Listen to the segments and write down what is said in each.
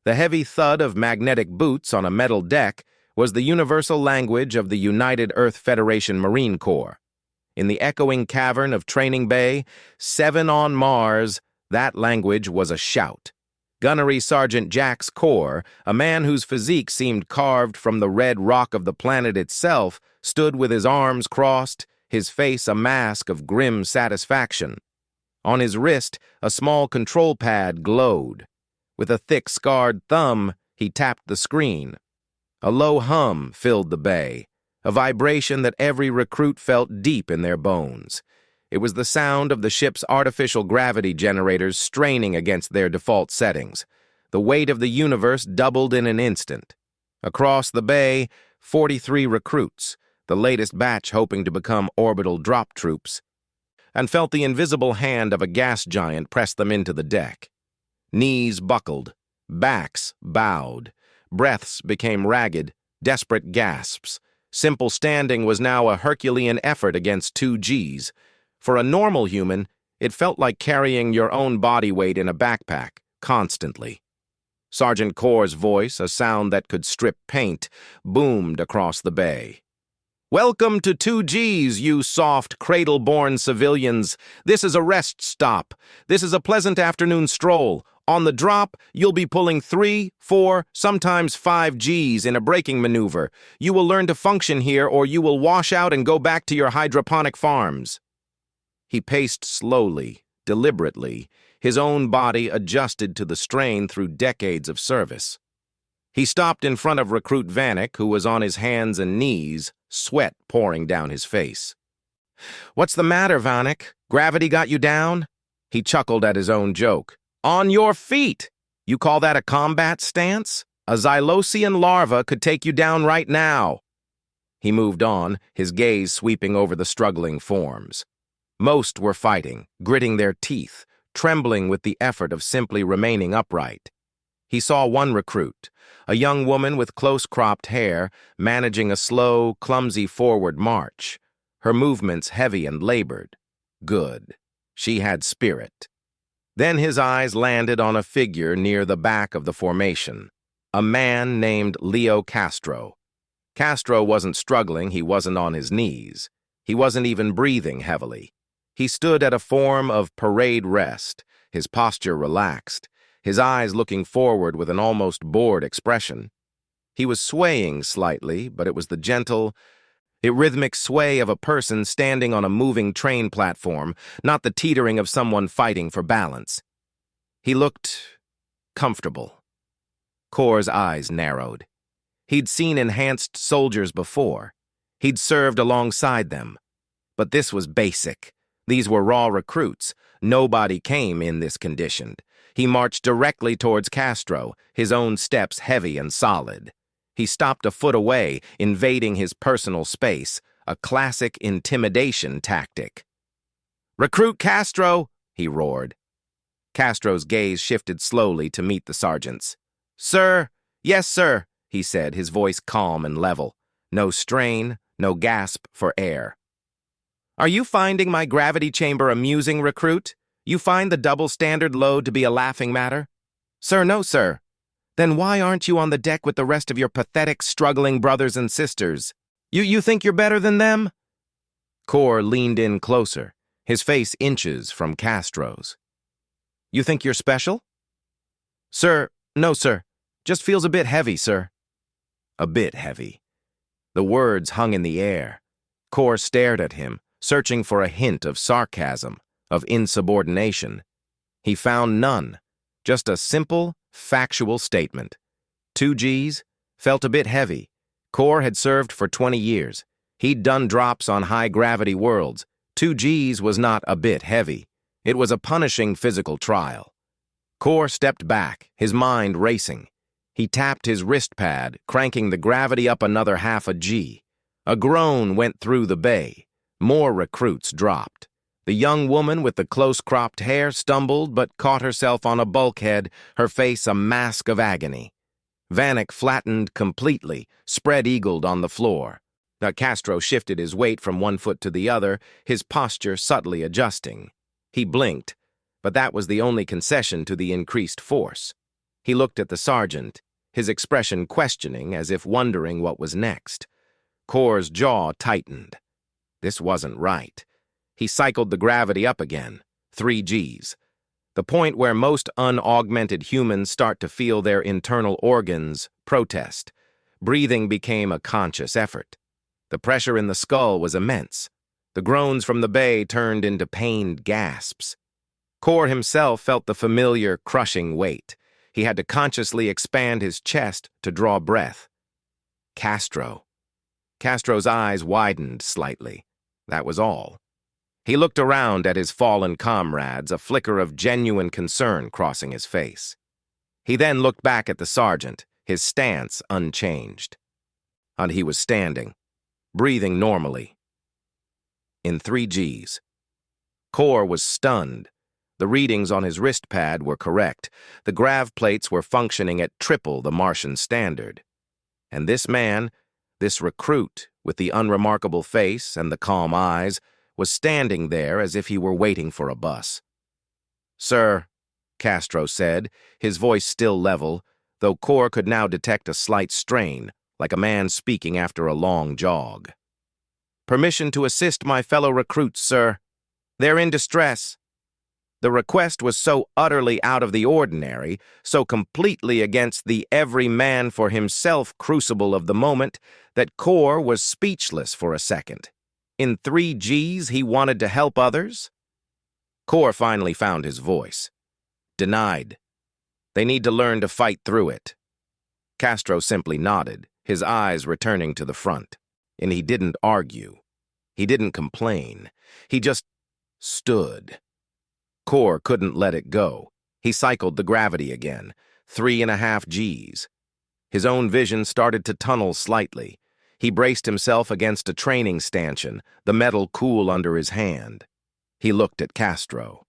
The heavy thud of magnetic boots on a metal deck was the universal language of the United Earth Federation Marine Corps. In the echoing cavern of Training Bay, 7 on Mars, that language was a shout. Gunnery Sergeant Jack's corps, a man whose physique seemed carved from the red rock of the planet itself, stood with his arms crossed, his face a mask of grim satisfaction. On his wrist, a small control pad glowed. With a thick, scarred thumb, he tapped the screen. A low hum filled the bay, a vibration that every recruit felt deep in their bones. It was the sound of the ship's artificial gravity generators straining against their default settings. The weight of the universe doubled in an instant. Across the bay, 43 recruits, the latest batch hoping to become orbital drop troops, and felt the invisible hand of a gas giant press them into the deck. Knees buckled, backs bowed, breaths became ragged, desperate gasps. Simple standing was now a Herculean effort against 2 Gs. For a normal human, it felt like carrying your own body weight in a backpack, constantly. Sergeant Corr's voice, a sound that could strip paint, boomed across the bay. "Welcome to 2 Gs, you soft, cradle-born civilians. This is a rest stop. This is a pleasant afternoon stroll. On the drop, you'll be pulling 3, 4, sometimes 5 Gs in a braking maneuver. You will learn to function here, or you will wash out and go back to your hydroponic farms." He paced slowly, deliberately, his own body adjusted to the strain through decades of service. He stopped in front of Recruit Vanek, who was on his hands and knees, sweat pouring down his face. "What's the matter, Vanek? Gravity got you down?" He chuckled at his own joke. "On your feet! You call that a combat stance? A Xylosian larva could take you down right now." He moved on, his gaze sweeping over the struggling forms. Most were fighting, gritting their teeth, trembling with the effort of simply remaining upright. He saw one recruit, a young woman with close-cropped hair, managing a slow, clumsy forward march. Her movements heavy and labored. Good. She had spirit. Then his eyes landed on a figure near the back of the formation, a man named Leo Castro. Castro wasn't struggling, he wasn't on his knees. He wasn't even breathing heavily. He stood at a form of parade rest, his posture relaxed, his eyes looking forward with an almost bored expression. He was swaying slightly, but it was the gentle, rhythmic sway of a person standing on a moving train platform, not the teetering of someone fighting for balance. He looked comfortable. Corr's eyes narrowed. He'd seen enhanced soldiers before. He'd served alongside them. But this was basic. These were raw recruits. Nobody came in this conditioned. He marched directly towards Castro, his own steps heavy and solid. He stopped a foot away, invading his personal space, a classic intimidation tactic. "Recruit Castro!" he roared. Castro's gaze shifted slowly to meet the sergeant's. "Sir, yes, sir," he said, his voice calm and level. No strain, no gasp for air. "Are you finding my gravity chamber amusing, recruit? You find the double standard load to be a laughing matter?" "Sir, no, sir." "Then why aren't you on the deck with the rest of your pathetic, struggling brothers and sisters? You think you're better than them?" Corr leaned in closer, his face inches from Castro's. "You think you're special?" "Sir, no, sir. Just feels a bit heavy, sir." A bit heavy. The words hung in the air. Corr stared at him, searching for a hint of sarcasm, of insubordination. He found none, just a simple, factual statement. 2 Gs, felt a bit heavy. Corr had served for 20 years. He'd done drops on high-gravity worlds. 2 Gs was not a bit heavy. It was a punishing physical trial. Corr stepped back, his mind racing. He tapped his wrist pad, cranking the gravity up another half a G. A groan went through the bay. More recruits dropped. The young woman with the close-cropped hair stumbled but caught herself on a bulkhead, her face a mask of agony. Vanek flattened completely, spread-eagled on the floor. Castro shifted his weight from one foot to the other, his posture subtly adjusting. He blinked, but that was the only concession to the increased force. He looked at the sergeant, his expression questioning as if wondering what was next. Kor's jaw tightened. This wasn't right. He cycled the gravity up again, 3 Gs. The point where most unaugmented humans start to feel their internal organs protest. Breathing became a conscious effort. The pressure in the skull was immense. The groans from the bay turned into pained gasps. Kor himself felt the familiar, crushing weight. He had to consciously expand his chest to draw breath. Castro. Castro's eyes widened slightly. That was all. He looked around at his fallen comrades, a flicker of genuine concern crossing his face. He then looked back at the sergeant, his stance unchanged. And he was standing, breathing normally. In 3 Gs. Kor was stunned. The readings on his wrist pad were correct. The grav plates were functioning at triple the Martian standard. And this man, this recruit with the unremarkable face and the calm eyes, was standing there as if he were waiting for a bus. "Sir," Castro said, his voice still level, though Kor could now detect a slight strain, like a man speaking after a long jog. "Permission to assist my fellow recruits, sir. They're in distress." The request was so utterly out of the ordinary, so completely against the every man for himself crucible of the moment, that Kor was speechless for a second. In 3 Gs, he wanted to help others? Kor finally found his voice. "Denied. They need to learn to fight through it." Castro simply nodded, his eyes returning to the front. And he didn't argue. He didn't complain. He just stood. Kor couldn't let it go. He cycled the gravity again, 3.5 Gs. His own vision started to tunnel slightly. He braced himself against a training stanchion, the metal cool under his hand. He looked at Castro.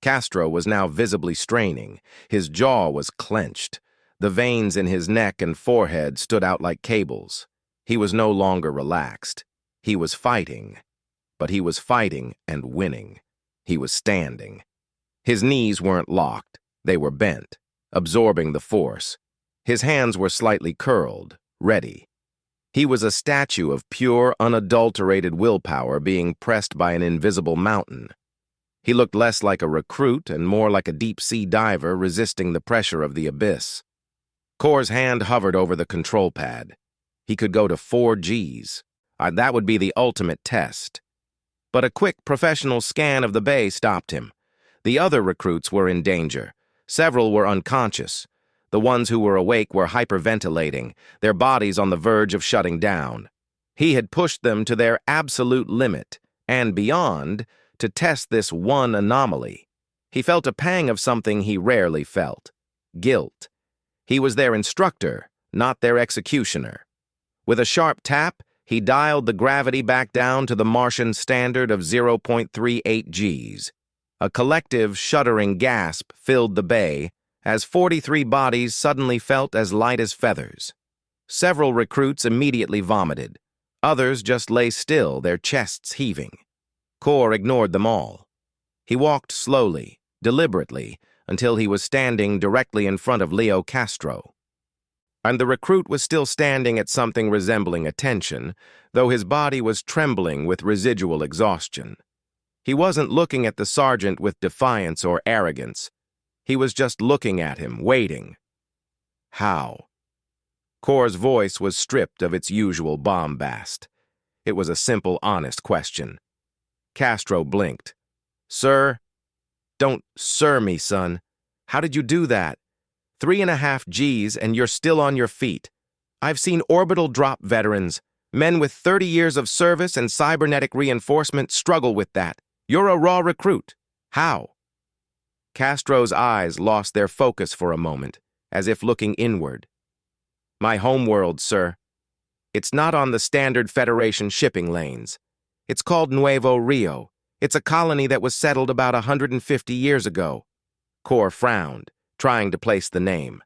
Castro was now visibly straining. His jaw was clenched. The veins in his neck and forehead stood out like cables. He was no longer relaxed. He was fighting. But he was fighting and winning. He was standing. His knees weren't locked. They were bent, absorbing the force. His hands were slightly curled, ready. He was a statue of pure, unadulterated willpower being pressed by an invisible mountain. He looked less like a recruit and more like a deep-sea diver resisting the pressure of the abyss. Kor's hand hovered over the control pad. He could go to 4 Gs. That would be the ultimate test. But a quick professional scan of the bay stopped him. The other recruits were in danger. Several were unconscious. The ones who were awake were hyperventilating, their bodies on the verge of shutting down. He had pushed them to their absolute limit, and beyond, to test this one anomaly. He felt a pang of something he rarely felt: guilt. He was their instructor, not their executioner. With a sharp tap, he dialed the gravity back down to the Martian standard of 0.38 Gs. A collective, shuddering gasp filled the bay as 43 bodies suddenly felt as light as feathers. Several recruits immediately vomited. Others just lay still, their chests heaving. Kor ignored them all. He walked slowly, deliberately, until he was standing directly in front of Leo Castro. And the recruit was still standing at something resembling attention, though his body was trembling with residual exhaustion. He wasn't looking at the sergeant with defiance or arrogance. He was just looking at him, waiting. How? Kor's voice was stripped of its usual bombast. It was a simple, honest question. Castro blinked. "Sir?" "Don't sir me, son. How did you do that? 3.5 Gs and you're still on your feet. I've seen orbital drop veterans, men with 30 years of service and cybernetic reinforcement struggle with that. You're a raw recruit. How?" Castro's eyes lost their focus for a moment, as if looking inward. "My homeworld, sir. It's not on the standard Federation shipping lanes. It's called Nuevo Rio. It's a colony that was settled about 150 years ago." Kor frowned, trying to place the name.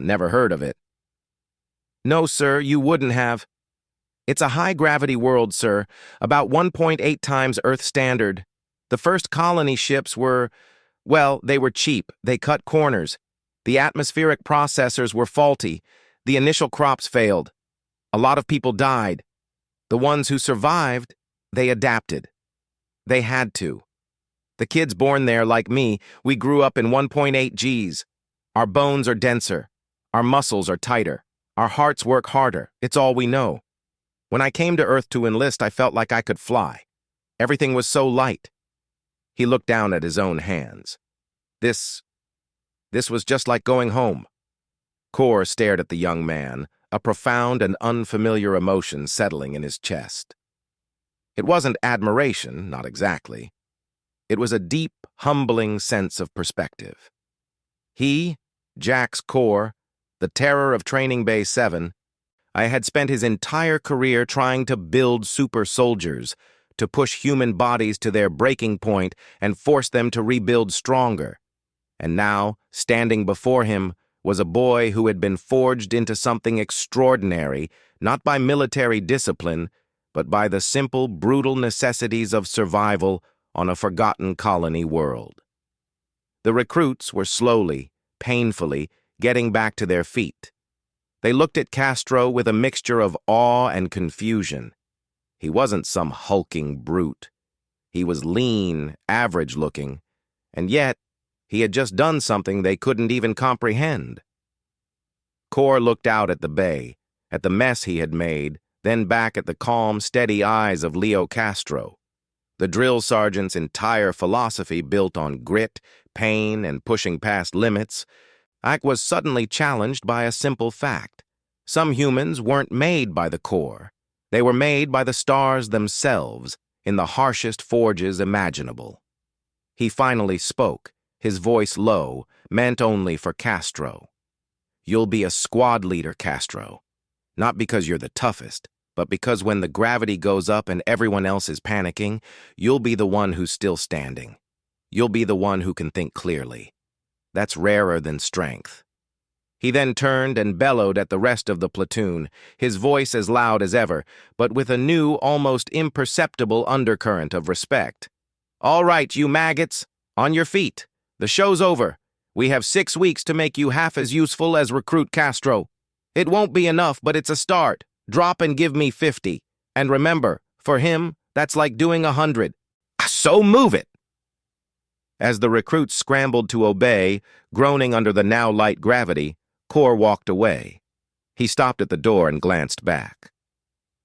Never heard of it." "No, sir, you wouldn't have. It's a high-gravity world, sir, about 1.8 times Earth standard. The first colony ships were, well, they were cheap. They cut corners. The atmospheric processors were faulty. The initial crops failed. A lot of people died. The ones who survived, they adapted. They had to. The kids born there, like me, we grew up in 1.8 Gs. Our bones are denser. Our muscles are tighter. Our hearts work harder. It's all we know. When I came to Earth to enlist, I felt like I could fly. Everything was so light. He looked down at his own hands. This was just like going home. Kor stared at the young man, a profound and unfamiliar emotion settling in his chest. It wasn't admiration, not exactly. It was a deep, humbling sense of perspective. He, Jax Kor, the terror of Training Bay 7, I had spent his entire career trying to build super soldiers, to push human bodies to their breaking point and force them to rebuild stronger. And now, standing before him, was a boy who had been forged into something extraordinary, not by military discipline, but by the simple, brutal necessities of survival on a forgotten colony world. The recruits were slowly, painfully, getting back to their feet. They looked at Castro with a mixture of awe and confusion. He wasn't some hulking brute. He was lean, average-looking, and yet he had just done something they couldn't even comprehend. Kor looked out at the bay, at the mess he had made, then back at the calm, steady eyes of Leo Castro. The drill sergeant's entire philosophy built on grit, pain, and pushing past limits. Ike was suddenly challenged by a simple fact. Some humans weren't made by the core. They were made by the stars themselves, in the harshest forges imaginable. He finally spoke, his voice low, meant only for Castro. You'll be a squad leader, Castro. Not because you're the toughest, but because when the gravity goes up and everyone else is panicking, you'll be the one who's still standing. You'll be the one who can think clearly. That's rarer than strength. He then turned and bellowed at the rest of the platoon, his voice as loud as ever, but with a new, almost imperceptible undercurrent of respect. All right, you maggots, on your feet. The show's over. We have 6 weeks to make you half as useful as Recruit Castro. It won't be enough, but it's a start. Drop and give me 50. And remember, for him, that's like doing 100. So move it! As the recruits scrambled to obey, groaning under the now light gravity, Kor walked away. He stopped at the door and glanced back.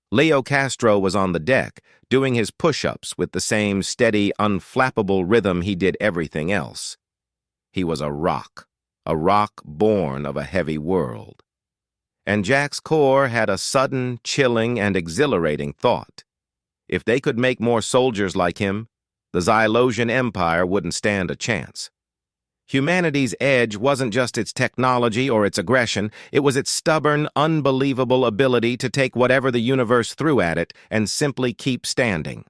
Leo Castro was on the deck, doing his push-ups with the same steady, unflappable rhythm he did everything else. He was a rock born of a heavy world. And Jax Kor had a sudden, chilling, and exhilarating thought. If they could make more soldiers like him, the Xylosian Empire wouldn't stand a chance. Humanity's edge wasn't just its technology or its aggression, it was its stubborn, unbelievable ability to take whatever the universe threw at it and simply keep standing.